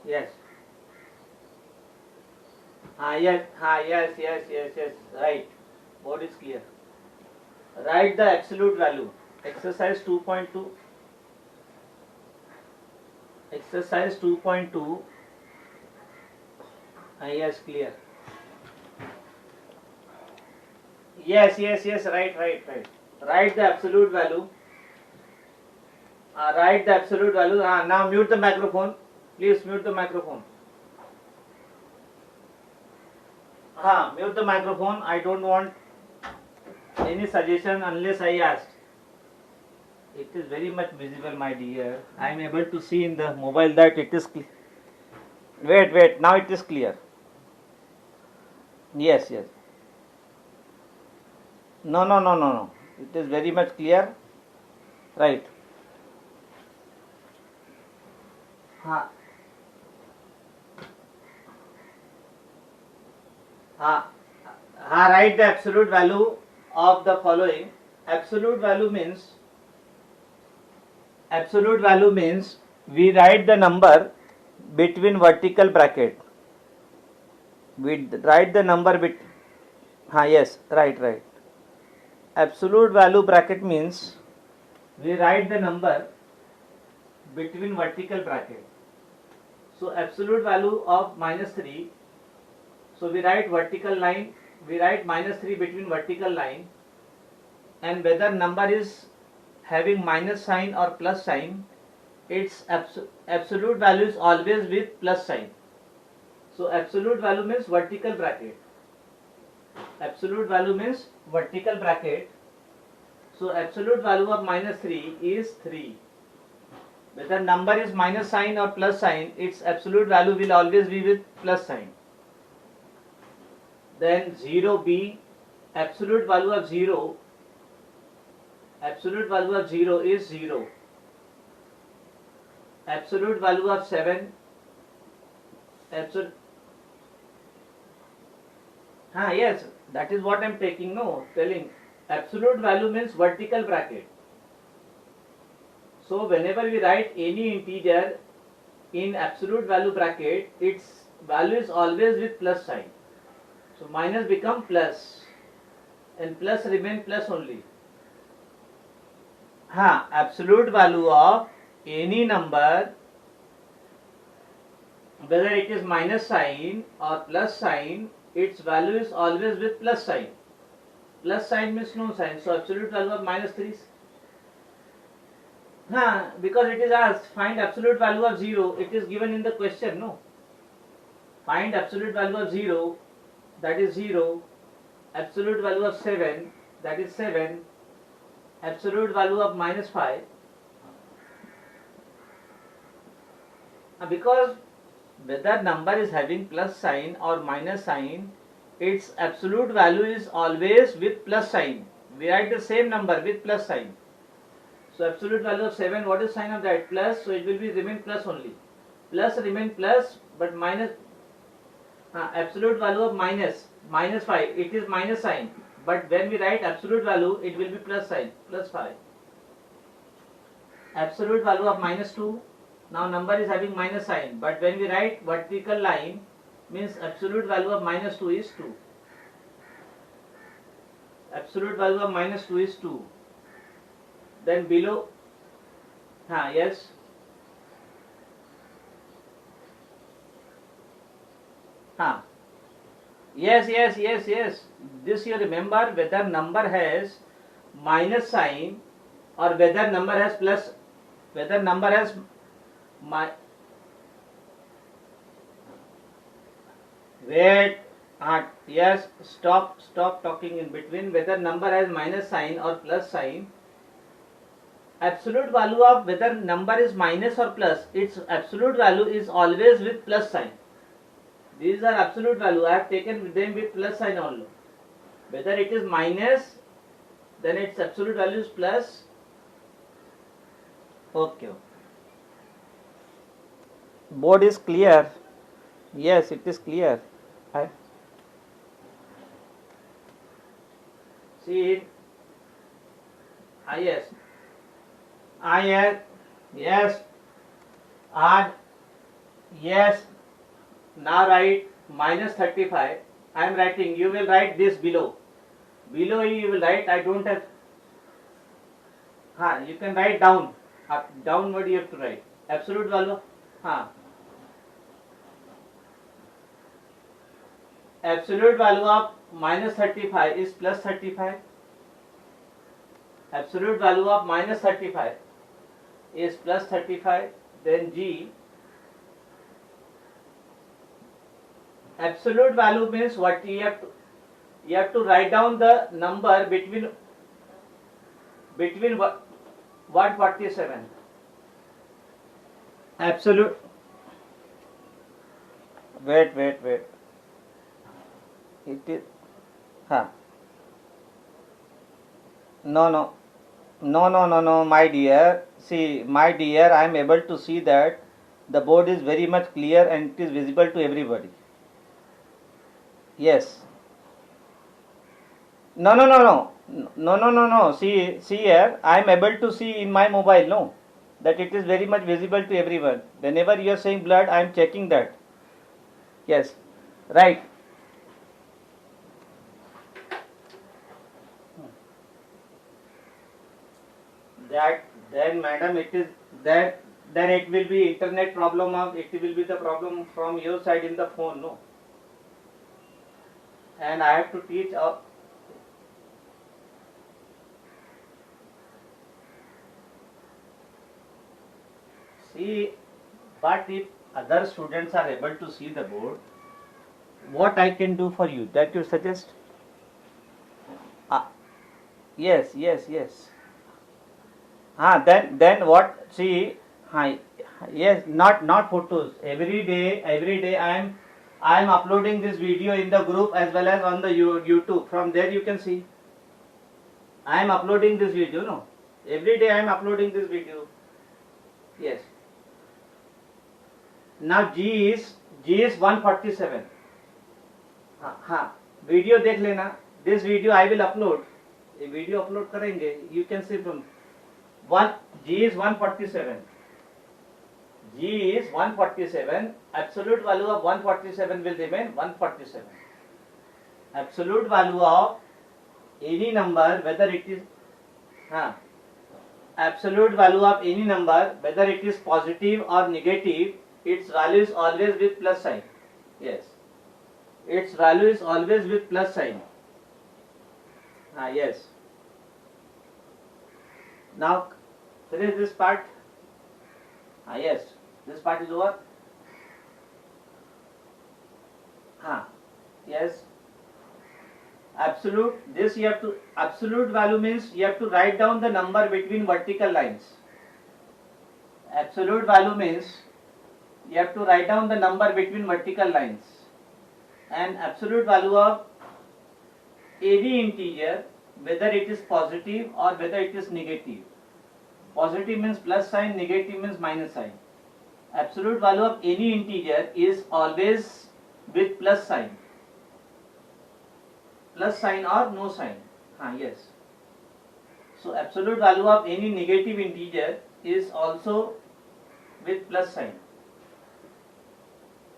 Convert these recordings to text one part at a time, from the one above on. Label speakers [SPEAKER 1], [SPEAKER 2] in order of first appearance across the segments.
[SPEAKER 1] Yes. Yes. Yes. Right. Board is clear. Write the absolute value. Exercise 2.2. Exercise 2.2. Yes, clear. Yes. Right. Write the absolute value. Write the absolute value. Now mute the microphone. Please mute the microphone. Mute the microphone. I don't want any suggestion unless I ask. It is very much visible, my dear. I am able to see in the mobile that it is clear. Wait. Now it is clear. Yes. No. It is very much clear. Right. Ha. Ha. Write the absolute value of the following. Absolute value means we write the number between vertical bracket. We write the number yes, right. Absolute value bracket means we write the number between vertical bracket. So absolute value of -3. So we write vertical line. We write -3 between vertical line, and whether number is having minus sign or plus sign, its absolute value is always with plus sign. So absolute value means vertical bracket. Absolute value means vertical bracket. So absolute value of -3 is 3. Whether number is minus sign or plus sign, its absolute value will always be with plus sign. Then 0b, absolute value of 0 is 0. Absolute value of 7, yes, that is what I am telling. Absolute value means vertical bracket. So whenever we write any integer in absolute value bracket, its value is always with plus sign. So minus become plus and plus remain plus only. Absolute value of any number, whether it is minus sign or plus sign, its value is always with plus sign. Plus sign means no sign. So absolute value of -3. Because it is asked, find absolute value of 0. It is given in the question, no? Find absolute value of 0, that is 0. Absolute value of 7, that is 7. Absolute value of -5. Because whether number is having plus sign or minus sign, its absolute value is always with plus sign. We write the same number with plus sign. So absolute value of 7, what is sign of that? Plus, so it will be remain plus only. Plus remain plus, but minus. Absolute value of -5, it is minus sign. But when we write absolute value, it will be plus sign, plus 5. Absolute value of -2, now number is having minus sign. But when we write vertical line, means absolute value of -2 is 2. Absolute value of -2 is 2. Then below, yes. Yes. This you remember, whether number has minus sign or whether number has plus, whether number has wait, yes, stop talking in between. Whether number has minus sign or plus sign, absolute value of whether number is minus or plus, its absolute value is always with plus sign. These are absolute value. I have taken them with plus sign only. Whether it is minus, then its absolute value is plus. Okay. Board is clear. Yes, it is clear. See, yes. Yes. Yes. Now write minus 35. I am writing. You will write this below. Below you will write. I don't have. You can write down. Downward you have to write. Absolute value. Absolute value of minus 35 is plus 35. Absolute value of minus 35 is plus 35. Then G. Absolute value means what you have to write down the number between 147. Absolute. Wait. It is. No, my dear. See, my dear, I am able to see that the board is very much clear and it is visible to everybody. Yes. No. See here, I am able to see in my mobile, no, that it is very much visible to everyone. Whenever you are saying blood, I am checking that. Yes, right. That then, madam, it is that then it will be internet problem of it will be the problem from your side in the phone, no. And I have to teach up. See, but if other students are able to see the board, what I can do for you? That you suggest? Yes. Then what? See, yes, not photos. Every day I am uploading this video in the group as well as on the YouTube. From there you can see. I am uploading this video. No, every day I am uploading this video. Yes. Now G is 147. Video देख लेना. This video I will upload. ये video upload करेंगे. You can see from G is 147. G is 147. Absolute value of 147 will remain 147. Absolute value of any number, whether it is absolute value of any number, whether it is positive or negative, its value is always with plus sign. Yes, its value is always with plus sign. Yes. Now finish this part. Yes, this part is over. Yes. Absolute. This you have to. Absolute value means you have to write down the number between vertical lines. Absolute value means you have to write down the number between vertical lines. And absolute value of any integer, whether it is positive or whether it is negative. Positive means plus sign, negative means minus sign. Absolute value of any integer is always with plus sign. Plus sign or no sign. Yes. So absolute value of any negative integer is also with plus sign.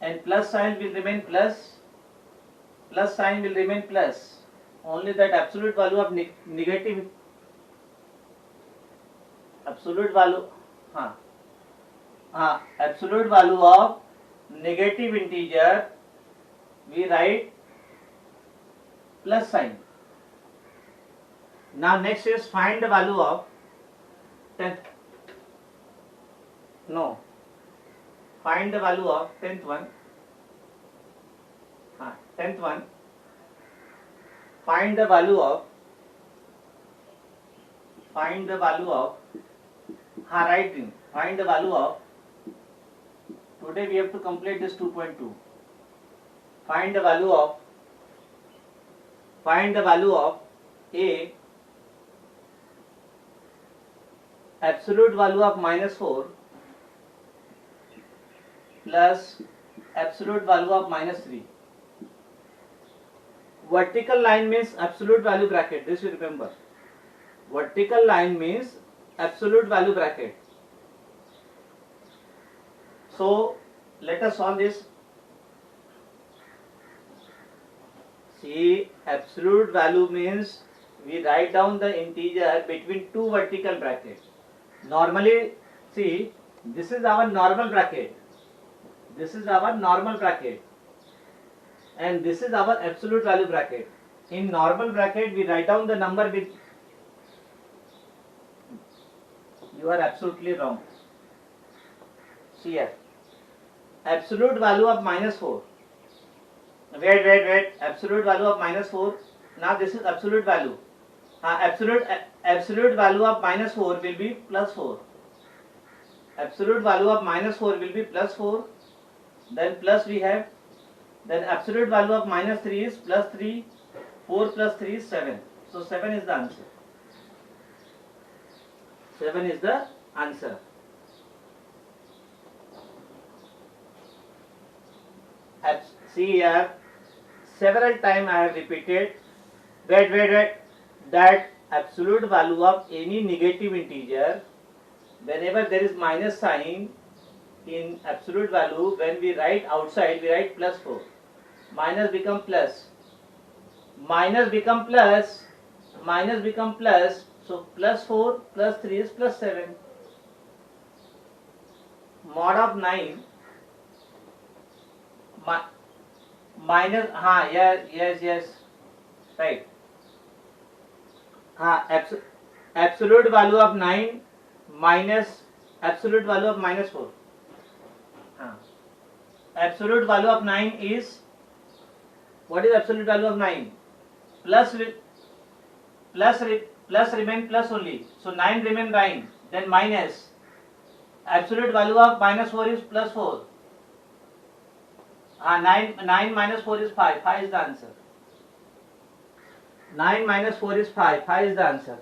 [SPEAKER 1] And plus sign will remain plus. Plus sign will remain plus. Only that absolute value of negative. Absolute value. Absolute value of negative integer we write plus sign. Now next is find the value of 10th. No. Find the value of 10th one. 10th one. Find the value of. Writing. Find the value of. Today we have to complete this 2.2. Find the value of A. Absolute value of -4 plus absolute value of -3. Vertical line means absolute value bracket. This you remember. Vertical line means absolute value bracket. So let us solve this. See, absolute value means we write down the integer between two vertical brackets. Normally, see, this is our normal bracket. This is our normal bracket. And this is our absolute value bracket. In normal bracket, we write down the number with. You are absolutely wrong. See here. Absolute value of -4. Wait. Absolute value of -4. Now this is absolute value. Absolute value of -4 will be +4. Absolute value of -4 will be +4. Then plus we have. Then absolute value of -3 is +3. 4 plus 3 is 7. So 7 is the answer. 7 is the answer. See here, several times I have repeated. Wait. That absolute value of any negative integer, whenever there is minus sign in absolute value, when we write outside, we write +4. Minus become plus. Minus become plus. So +4 plus 3 is +7. Mod of 9 minus, yes, right. Absolute value of 9 minus absolute value of -4. Absolute value of 9 is, what is absolute value of 9? Plus remain plus only. So 9 remain 9. Then minus. Absolute value of -4 is +4. 9 minus 4 is 5. 5 is the answer. 9 minus 4 is 5. 5 is the answer.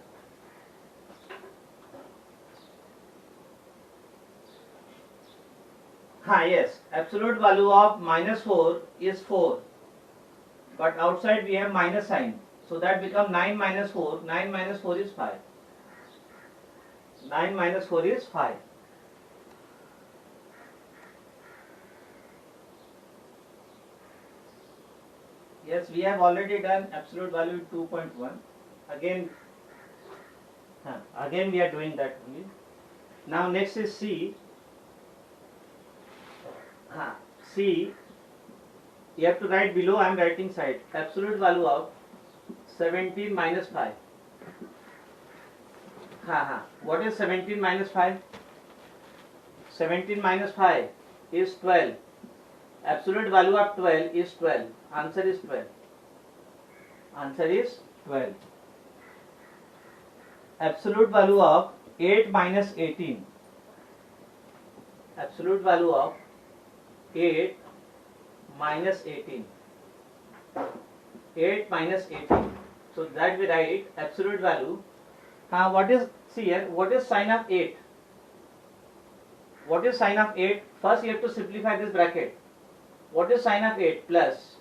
[SPEAKER 1] Yes. Absolute value of -4 is 4. But outside we have minus sign. So that becomes 9 minus 4. 9 minus 4 is 5. 9 minus 4 is 5. Yes, we have already done absolute value 2.1. Again we are doing that only. Now next is C. C, you have to write below, I am writing side. Absolute value of 17 minus 5. What is 17 minus 5? 17 minus 5 is 12. Absolute value of 12 is 12. Answer is 12. Answer is 12. Absolute value of 8 minus 18. Absolute value of 8 minus 18. 8 minus 18. So that we write absolute value. What is, see here, what is sign of 8? What is sign of 8? First you have to simplify this bracket. What is sign of 8? Plus.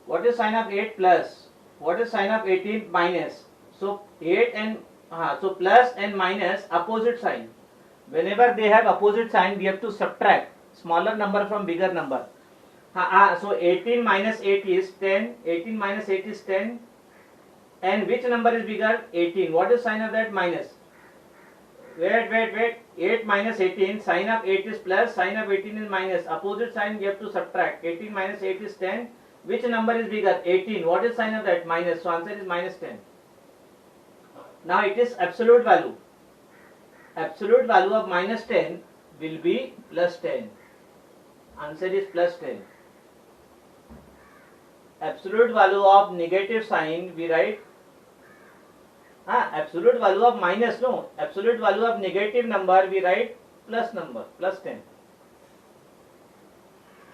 [SPEAKER 1] What is sign of 8? Plus. What is sign of 18? Minus. So 8 and so plus and minus opposite sign. Whenever they have opposite sign, we have to subtract smaller number from bigger number. So 18 minus 8 is 10. 18 minus 8 is 10. And which number is bigger? 18. What is sign of that? Minus. Wait. 8 minus 18. Sign of 8 is plus. Sign of 18 is minus. Opposite sign we have to subtract. 18 minus 8 is 10. Which number is bigger? 18. What is sign of that? Minus. So answer is minus 10. Now it is absolute value. Absolute value of minus 10 will be plus 10. Answer is plus 10. Absolute value of negative sign we write. Absolute value of minus, no. Absolute value of negative number we write plus number, plus 10.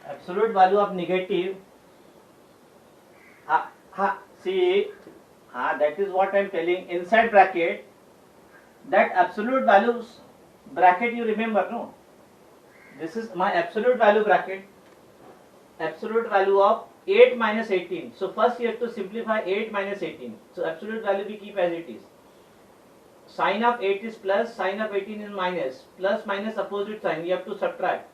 [SPEAKER 1] Absolute value of negative. See, that is what I am telling. Inside bracket, that absolute values bracket you remember, no? This is my absolute value bracket. Absolute value of 8 minus 18. So first you have to simplify 8 minus 18. So absolute value we keep as it is. Sign of 8 is plus, sign of 18 is minus. Plus minus opposite sign, you have to subtract.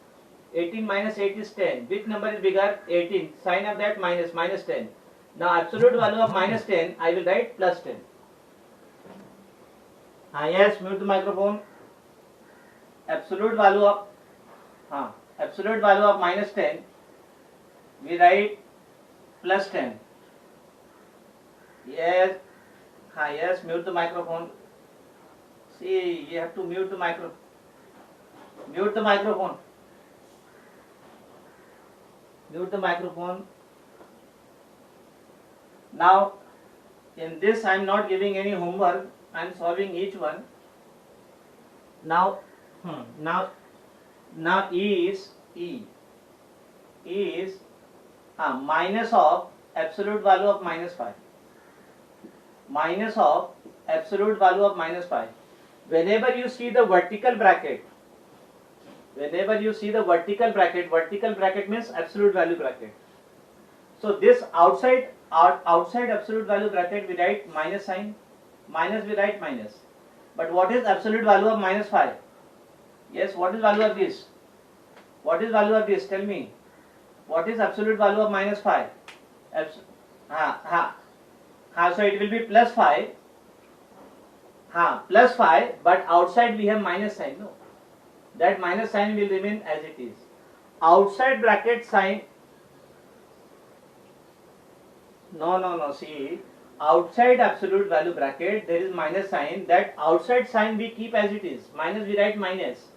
[SPEAKER 1] 18 minus 8 is 10. Which number is bigger? 18. Sign of that minus 10. Now absolute value of minus 10, I will write plus 10. Yes, mute the microphone. Absolute value of minus 10, we write plus 10. Yes, yes, mute the microphone. See, you have to mute the microphone. Mute the microphone. Mute the microphone. Now, in this I am not giving any homework. I am solving each one. Now E is minus of absolute value of minus 5. Minus of absolute value of minus 5. Whenever you see the vertical bracket, vertical bracket means absolute value bracket. So this outside absolute value bracket we write minus sign, minus we write minus. But what is absolute value of minus 5? Yes, what is value of this? What is value of this? Tell me. What is absolute value of minus 5? So it will be plus 5. Plus 5, but outside we have minus sign. No. That minus sign will remain as it is. Outside bracket sign. No. See, outside absolute value bracket there is minus sign. That outside sign we keep as it is. Minus we write minus.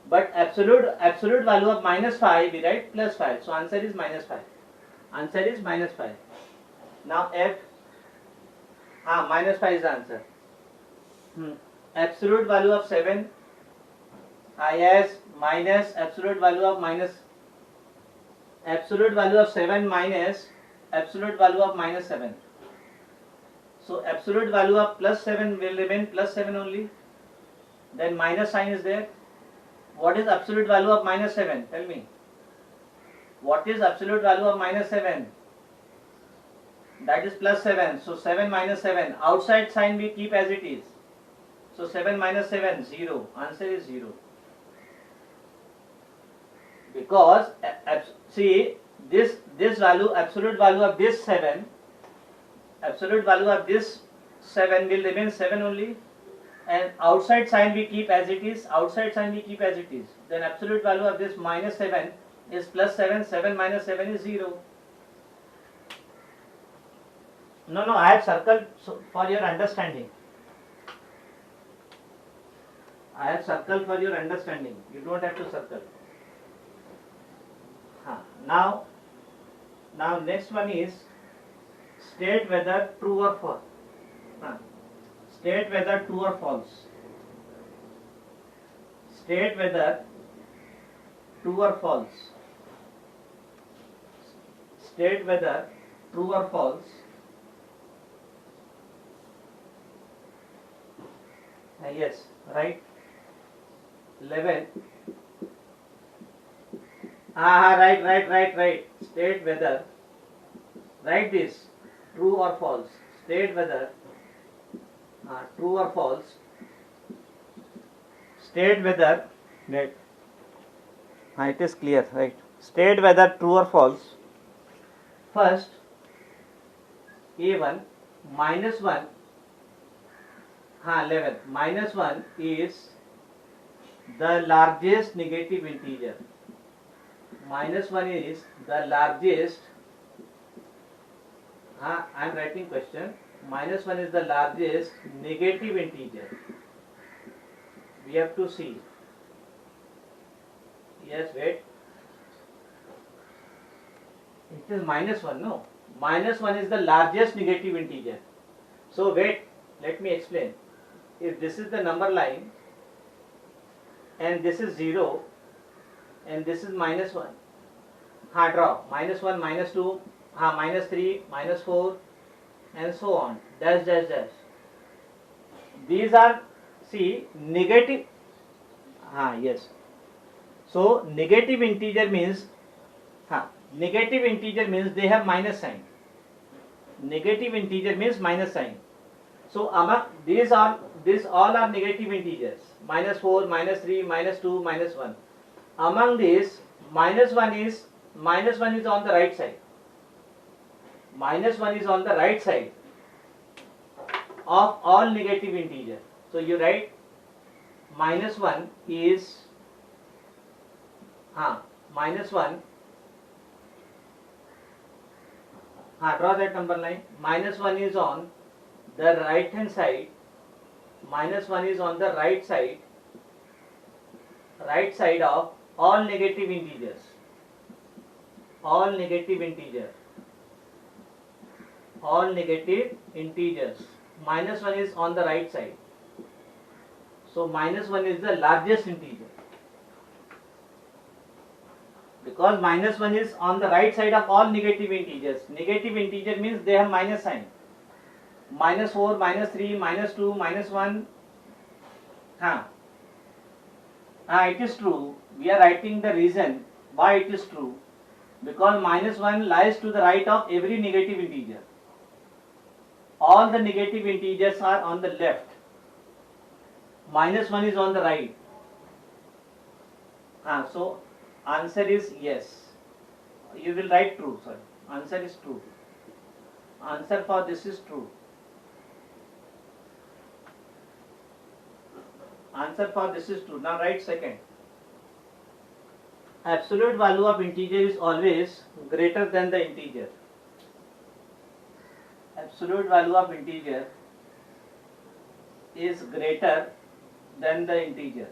[SPEAKER 1] But absolute value of minus 5 we write plus 5. So answer is minus 5. Answer is minus 5. Now F. Minus 5 is the answer. Absolute value of 7. Yes, minus absolute value of minus. Absolute value of 7 minus absolute value of minus 7. So absolute value of plus 7 will remain plus 7 only. Then minus sign is there. What is absolute value of minus 7? Tell me. What is absolute value of minus 7? That is plus 7. So 7 minus 7. Outside sign we keep as it is. So 7 minus 7, 0. Answer is 0. Because, see, this value, absolute value of this 7, absolute value of this 7 will remain 7 only. And outside sign we keep as it is. Outside sign we keep as it is. Then absolute value of this minus 7 is plus 7. 7 minus 7 is 0. No, I have circled for your understanding. I have circled for your understanding. You don't have to circle. Now next one is state whether true or false. State whether true or false. State whether true or false. State whether true or false. Yes, right. 11. Right. State whether. Write this. True or false. State whether. True or false. State whether. Right. It is clear, right? State whether true or false. First, A1 minus 1. 11. Minus 1 is the largest negative integer. Minus 1 is the largest. I am writing question. Minus 1 is the largest negative integer. We have to see. Yes, wait. It is minus 1, no? Minus 1 is the largest negative integer. So wait, let me explain. If this is the number line and this is 0 and this is minus 1, draw minus 1, minus 2, minus 3, minus 4 and so on, dash. These are, see, negative. Yes. So negative integer means they have minus sign. Negative integer means minus sign. So among these all are negative integers. Minus 4, minus 3, minus 2, minus 1. Among these, minus one is on the right side. Minus one is on the right side of all negative integer. So you write minus one is minus one. Draw that number line. Minus one is on the right hand side. Minus one is on the right side of all negative integers. All negative integers. All negative integers. Minus one is on the right side. So minus one is the largest integer. Because minus one is on the right side of all negative integers. Negative integer means they have minus sign. Minus 4, minus 3, minus 2, minus 1. It is true. We are writing the reason why it is true. Because minus 1 lies to the right of every negative integer. All the negative integers are on the left. Minus 1 is on the right. So answer is yes. You will write true. Sorry. Answer is true. Answer for this is true. Answer for this is true. Now write second. Absolute value of integer is always greater than the integer. Absolute value of integer is greater than the integer.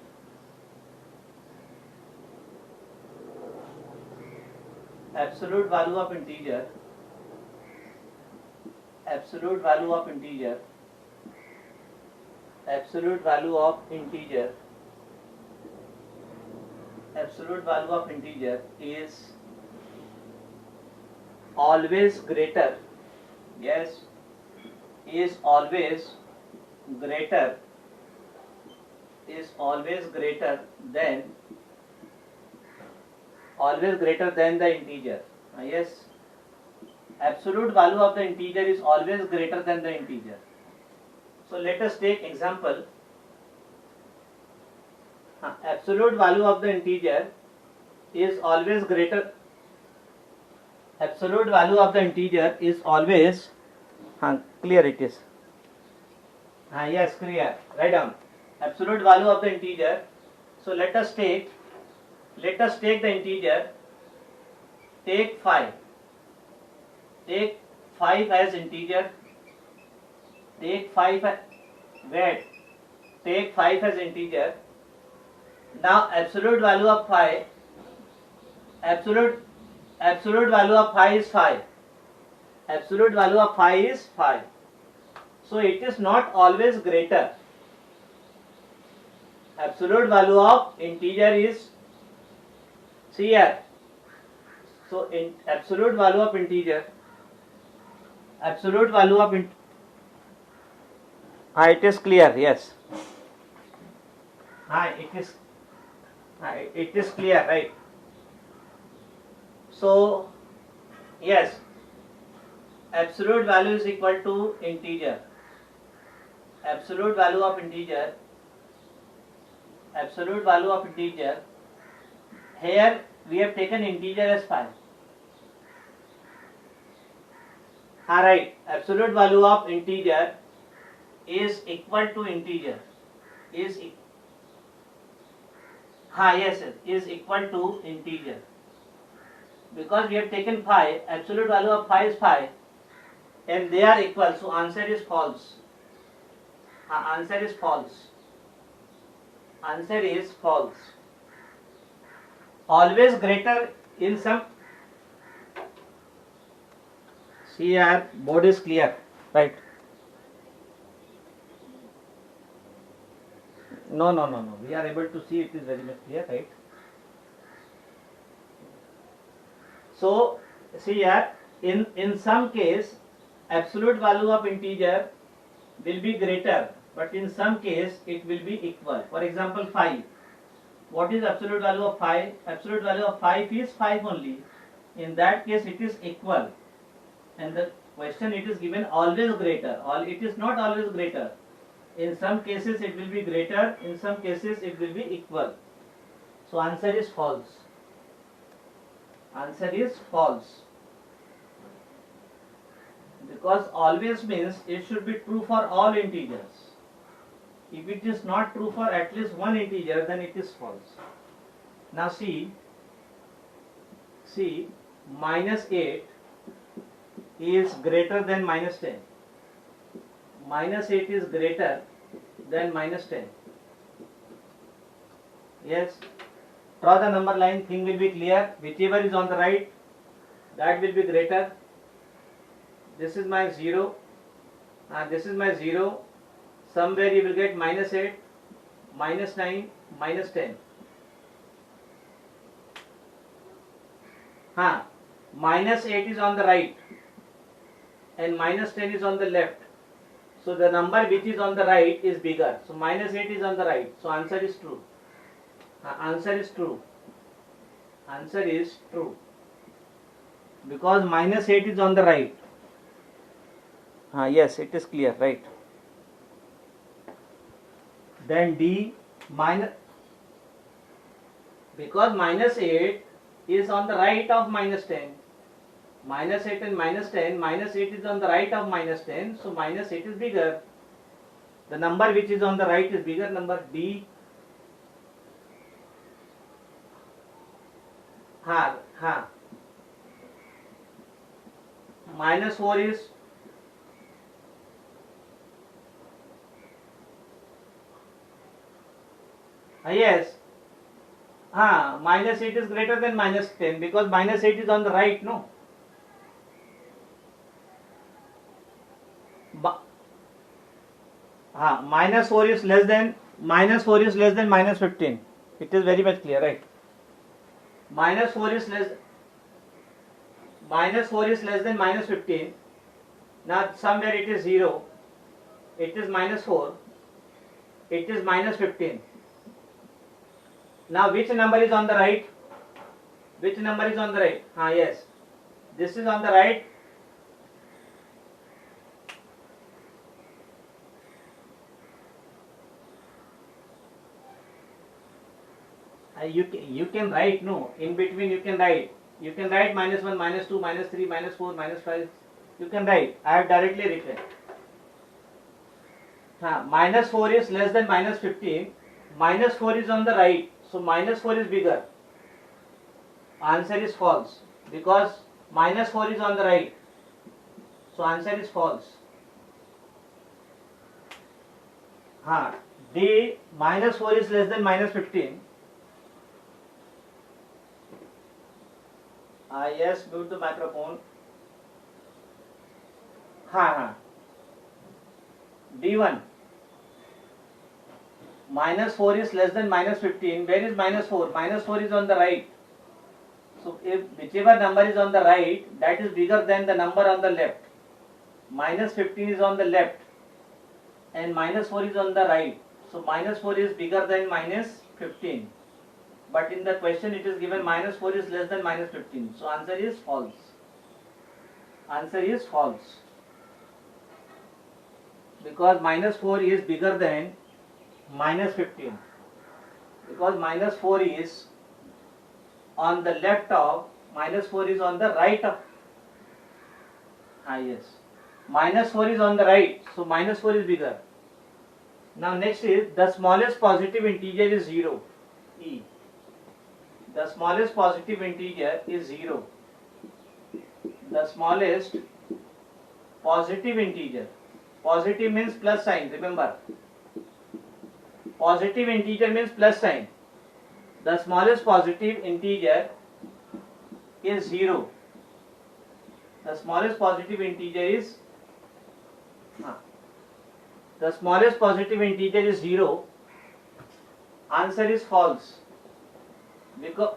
[SPEAKER 1] Absolute value of integer. Absolute value of integer. Absolute value of integer. Absolute value of integer is always greater. Yes, is always greater. Is always greater than. Always greater than the integer. Yes, absolute value of the integer is always greater than the integer. So let us take example. Absolute value of the integer is always greater. Absolute value of the integer is always clear. It is. Yes, clear. Write down. Absolute value of the integer. So let us take the integer. Take 5. Take 5 as integer. Take 5 as integer. Now absolute value of 5. Absolute value of 5 is 5. Absolute value of 5 is 5. So it is not always greater. Absolute value of integer is, see here. So in absolute value of integer, absolute value of it is clear. Yes. It is clear, right? So yes, absolute value is equal to integer. Absolute value of integer. Absolute value of integer. Here we have taken integer as 5. Right. Absolute value of integer is equal to integer. Is equal to integer. Because we have taken 5, absolute value of 5 is 5, and they are equal. So answer is false. Answer is false. Answer is false. Always greater in some. See here, board is clear, right? No. We are able to see it is very much clear, right? So see here, in some case, absolute value of integer will be greater, but in some case it will be equal. For example, 5. What is absolute value of 5? Absolute value of 5 is 5 only. In that case it is equal. And the question it is given always greater. It is not always greater. In some cases it will be greater, in some cases it will be equal. So answer is false. Answer is false. Because always means it should be true for all integers. If it is not true for at least one integer, then it is false. Now see, minus 8 is greater than minus 10. Minus 8 is greater than minus 10. Yes. Draw the number line, thing will be clear. Whichever is on the right, that will be greater. This is my 0. This is my 0. Somewhere you will get minus 8, minus 9, minus 10. Minus 8 is on the right and minus 10 is on the left. So the number which is on the right is bigger. So minus 8 is on the right. So answer is true. Answer is true. Answer is true. Because minus 8 is on the right. Yes, it is clear, right? Then D minus, because minus 8 is on the right of minus 10. Minus 8 and minus 10, minus 8 is on the right of minus 10, so minus 8 is bigger. The number which is on the right is bigger number. D. Minus 4 is yes. Minus 8 is greater than minus 10 because minus 8 is on the right, no? Minus 4 is less than minus 15. It is very much clear, right? Minus 4 is less than minus 15. Now somewhere it is 0. It is minus 4. It is minus 15. Now which number is on the right? Which number is on the right? Yes. This is on the right. You can write, no, in between you can write minus 1, minus 2, minus 3, minus 4, minus 5. You can write. I have directly written. Minus 4 is less than minus 15. Minus 4 is on the right. So minus 4 is bigger. Answer is false. Because minus 4 is on the right. So answer is false. D minus 4 is less than minus 15. Yes, mute the microphone. D1. Minus 4 is less than minus 15. Where is minus 4? Minus 4 is on the right. So if whichever number is on the right, that is bigger than the number on the left. Minus 15 is on the left and minus 4 is on the right. So minus 4 is bigger than minus 15. But in the question it is given minus 4 is less than minus 15. So answer is false. Answer is false. Because minus 4 is bigger than minus 15. Because minus 4 is on the left of, minus 4 is on the right of. Yes. Minus 4 is on the right. So minus 4 is bigger. Now next is the smallest positive integer is 0. E. The smallest positive integer is 0. The smallest positive integer. Positive means plus sign, remember. Positive integer means plus sign. The smallest positive integer is 0. The smallest positive integer is zero. Answer is false. Because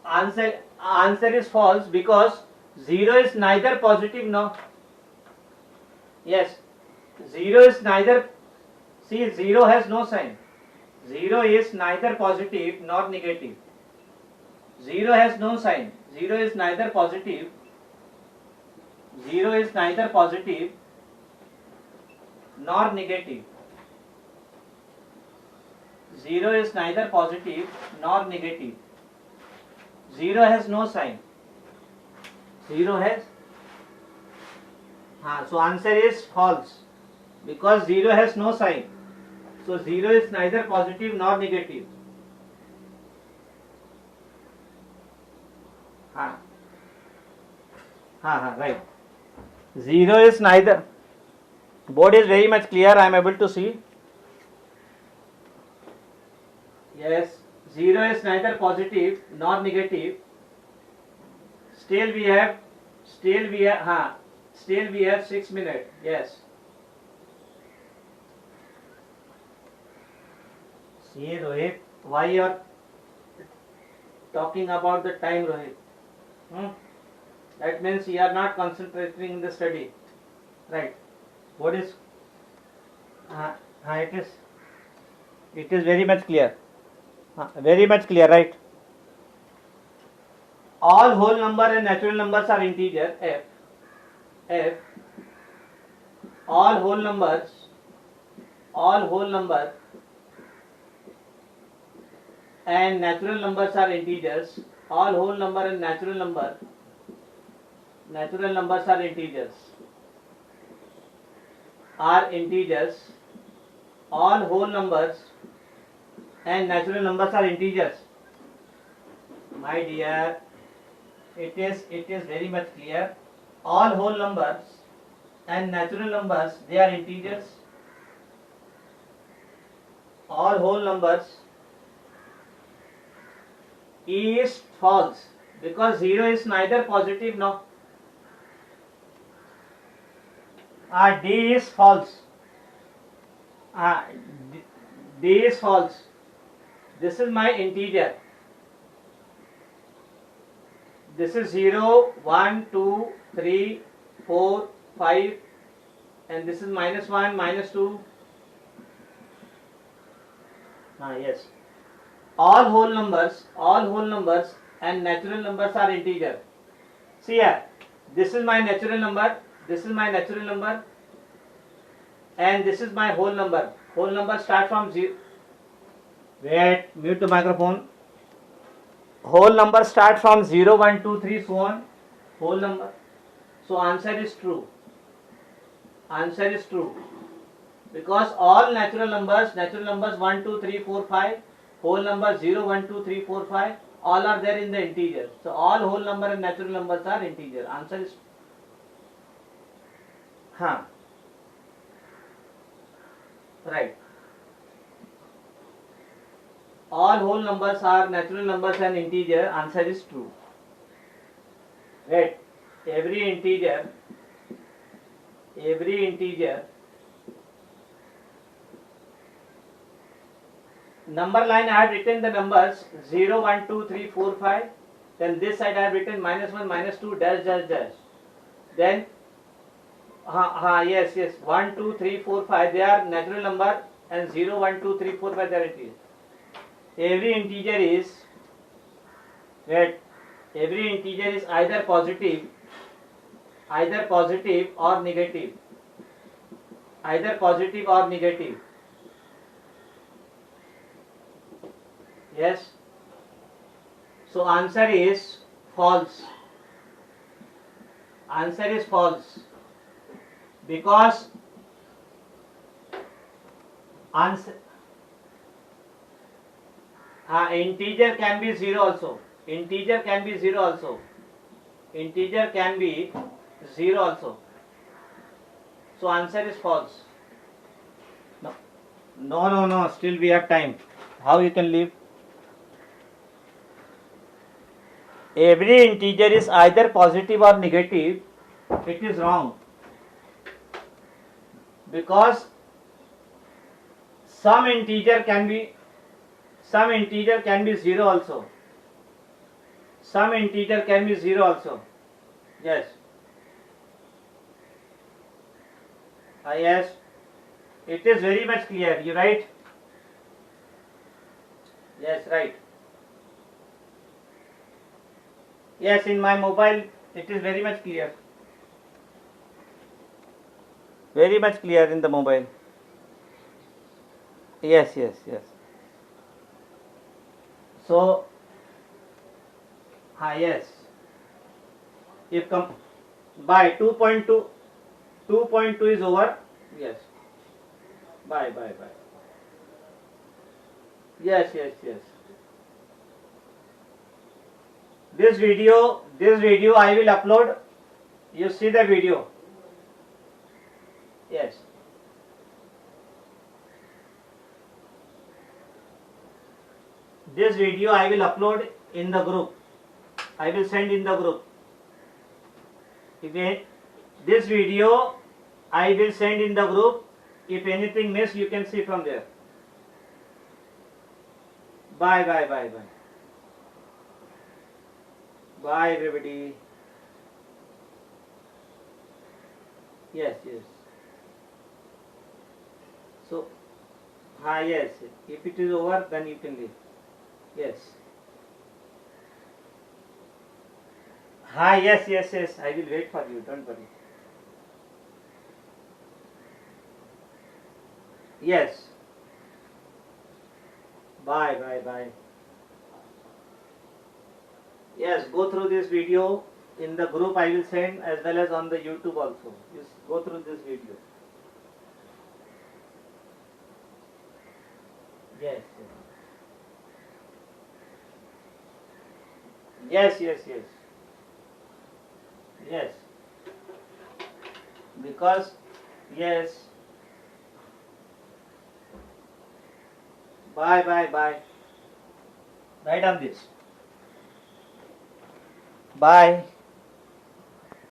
[SPEAKER 1] answer is false because 0 is neither positive nor. Yes, 0 is neither. See, 0 has no sign. 0 is neither positive nor negative. 0 has no sign. 0 is neither positive. 0 is neither positive nor negative. 0 is neither positive nor negative. 0 has no sign. 0 has, so answer is false, because 0 has no sign. So 0 is neither positive nor negative. Right. 0 is neither. Board is very much clear, I am able to see. Yes, 0 is neither positive nor negative. Still we have 6 minutes. Yes. See, Rohit, why you are talking about the time, Rohit? That means you are not concentrating in the study, right? What is? It is very much clear. Very much clear, right? All whole number and natural numbers are integer. F. All whole number and natural numbers are integers. All whole number and natural numbers are integers. All whole numbers and natural numbers are integers. My dear, it is very much clear. All whole numbers and natural numbers, they are integers. All whole numbers is false, because 0 is neither positive nor. D is false. D is false. This is my integer. This is 0, 1, 2, 3, 4, 5, and this is -1, -2. Yes. All whole numbers and natural numbers are integer. See here, this is my natural number, and this is my whole number. Whole number start from 0. Wait, mute the microphone. Whole number start from 0, 1, 2, 3, so on. Whole number. So answer is true. Because all natural numbers 1, 2, 3, 4, 5, whole number 0, 1, 2, 3, 4, 5, all are there in the integer. So all whole number and natural numbers are integer. Answer is right. All whole numbers are natural numbers and integer. Answer is true. Right. Every integer number line, I have written the numbers 0, 1, 2, 3, 4, 5. Then this side I have written -1, -2, dash, dash, dash. Then yes, 1, 2, 3, 4, 5, they are natural number, and 0, 1, 2, 3, 4, 5, they are integer. Every integer is either positive or negative. Yes. So answer is false. Because answer integer can be 0 also. So answer is false. No, still we have time. How you can leave? Every integer is either positive or negative. It is wrong, because some integer can be 0 also. Yes. Yes. It is very much clear. You right? Yes, right. Yes, in my mobile it is very much clear. Very much clear in the mobile. Yes. So Yes. If by 2.2, 2.2 is over. Yes. Bye. Yes. This video I will upload. You see the video. Yes. This video I will upload in the group. I will send in the group. This video I will send in the group. If anything miss, you can see from there. Bye. Bye everybody. Yes. So, yes. If it is over, then you can leave. Yes. Yes. I will wait for you. Don't worry. Yes. Bye. Yes, go through this video in the group I will send, as well as on the YouTube also. Just go through this video. Yes. Yes. Because, yes. Bye. Write on this. Bye.